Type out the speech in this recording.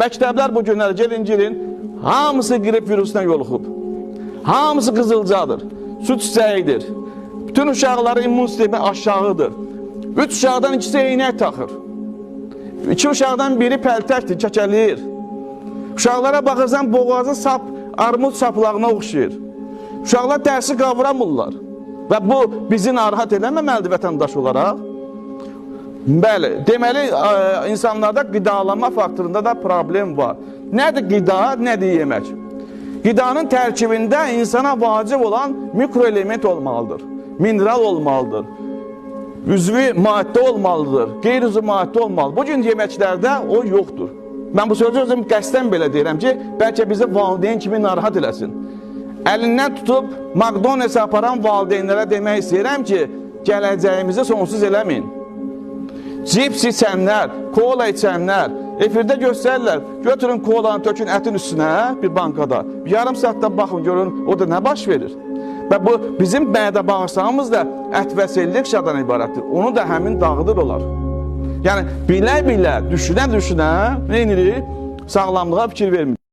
Məktəblər bu günlər gelin, hamısı qrip virusuna yoluxub. Hamısı qızılcadır, süt çiçəyidir. Bütün uşaqların immun sistemi aşağıdır. 3 uşaqdan ikisi eynək taxır. 2 uşaqdan biri pəltəkdir, kəkəliyir. Uşaqlara baxırsan, boğazı sap, armud saplağına oxşayır. Uşaqlar dərsi qavramırlar. Və bu bizi narahat eləməməlidir vətəndaş olaraq. Bəli, deməli, insanlarda qidalanma faktorunda da problem var. Nədir qida, nədir yemək? Qidanın tərkibində insana vacib olan mikroelement olmalıdır, mineral olmalıdır, üzvi maddə olmalıdır, qeyri-üzvi maddə olmalıdır. Bugün yeməklərdə o yoxdur. Mən bu sözü özüm qəsdən belə deyirəm ki, bəlkə bizi valideyn kimi narahat eləsin. Əlindən tutub McDonald's aparan valideynlərə demək istəyirəm ki, gələcəyimizi sonsuz eləməyin. Cips içənlər, kola içənlər, efirdə göstərirlər, götürün kolanı, tökün ətin üstünə bir bankada. Yarım saatda baxın, görün, o da nə baş verir? Və bu, bizim mədə bağırsağımız da ət və sellik şadan ibarətdir. Onu da həmin dağıdır olar. Yəni, bilə-bilə, düşünə-düşünə, nə edirik? Sağlamlığa fikir vermir.